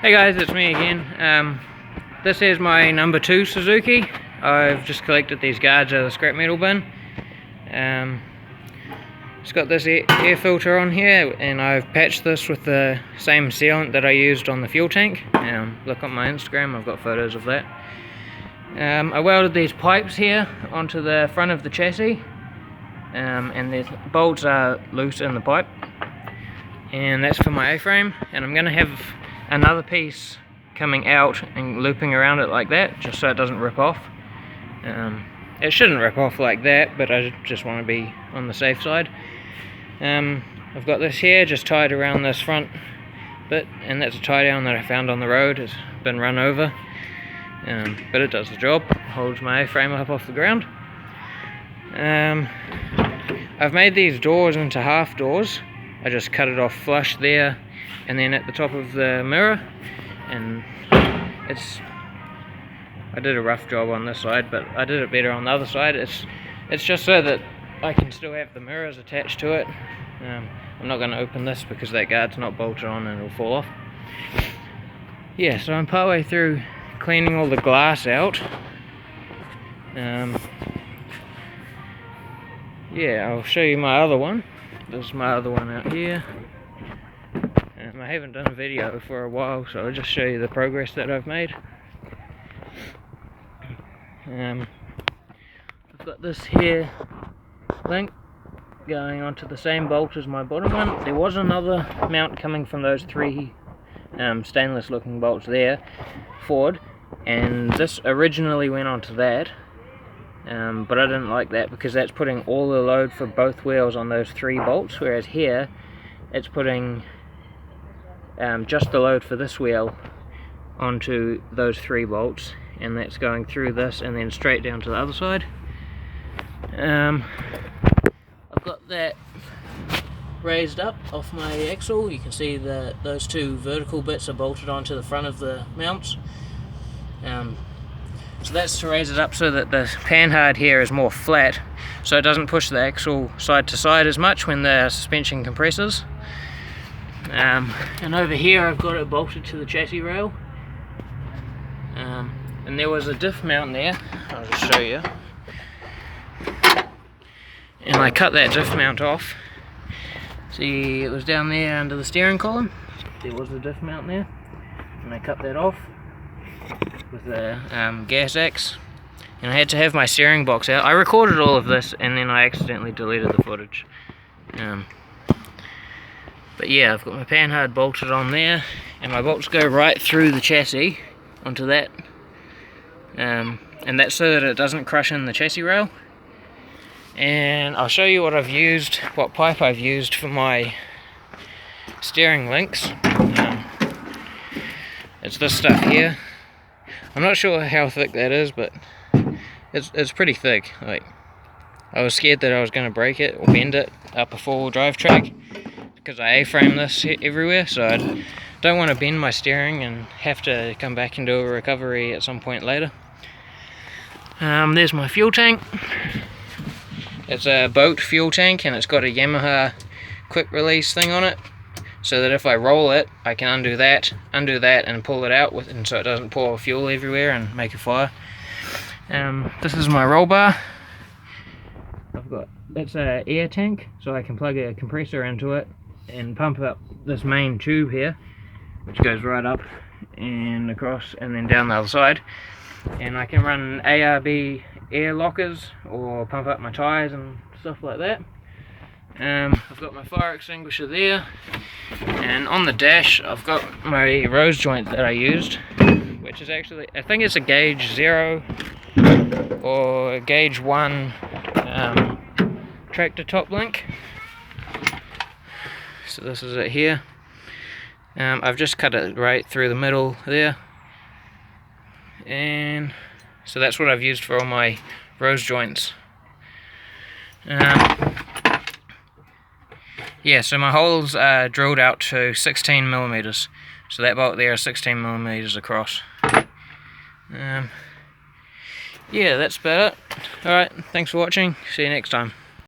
Hey guys, it's me again. This is my number 2 Suzuki. I've just collected these guards out of the scrap metal bin. It's got this air filter on here, and I've patched this with the same sealant that I used on the fuel tank. Look on my Instagram, I've got photos of that. I welded these pipes here onto the front of the chassis, and the bolts are loose in the pipe, and that's for my A-frame. And I'm going to have another piece coming out and looping around it like that, just so it doesn't rip off. It shouldn't rip off like that, but I just want to be on the safe side. I've got this here just tied around this front bit, and that's a tie down that I found on the road. It's been run over, but it does the job. Holds my A-frame up off the ground. I've made these doors into half doors. I just cut it off flush there, and then at the top of the mirror, and I did a rough job on this side, but I did it better on the other side. It's just so that I can still have the mirrors attached to it. I'm not going to open this because that guard's not bolted on and it'll fall off. Yeah, so I'm partway through cleaning all the glass out. Yeah, I'll show you my other one. This is my other one out here. I haven't done a video for a while, so I'll just show you the progress that I've made. I've got this here link going onto the same bolt as my bottom one. There was another mount coming from those 3 stainless looking bolts there forward, and this originally went onto that, but I didn't like that because that's putting all the load for both wheels on those 3 bolts, whereas here it's putting just the load for this wheel onto those 3 bolts, and that's going through this and then straight down to the other side. I've got that raised up off my axle. You can see that those 2 vertical bits are bolted onto the front of the mounts. So that's to raise it up so that the panhard here is more flat, so it doesn't push the axle side to side as much when the suspension compresses. And over here I've got it bolted to the chassis rail, and there was a diff mount there. I'll just show you. And I cut that diff mount off. See, it was down there under the steering column. There was a diff mount there, and I cut that off with a gas axe. And I had to have my steering box out. I recorded all of this, and then I accidentally deleted the footage. But yeah, I've got my panhard bolted on there, and my bolts go right through the chassis onto that. And that's so that it doesn't crush in the chassis rail. And I'll show you what pipe I've used for my steering links. It's this stuff here. I'm not sure how thick that is, but it's pretty thick. Like, I was scared that I was going to break it or bend it up a 4-wheel drive track, because I A-frame this everywhere, so I don't want to bend my steering and have to come back and do a recovery at some point later. There's my fuel tank. It's a boat fuel tank, and it's got a Yamaha quick release thing on it, so that if I roll it, I can undo that and pull it out and so it doesn't pour fuel everywhere and make a fire. This is my roll bar. That's an air tank, so I can plug a compressor into it and pump up this main tube here, which goes right up and across and then down the other side. And I can run ARB air lockers or pump up my tyres and stuff like that. I've got my fire extinguisher there, and on the dash I've got my rose joint that I used, which is actually, I think it's a gauge 0 or a gauge 1 tractor top link. So this is it here. I've just cut it right through the middle there, and so that's what I've used for all my rose joints. Yeah, so my holes are drilled out to 16mm, so that bolt there is 16mm across. Yeah, that's about it. Alright, thanks for watching, see you next time.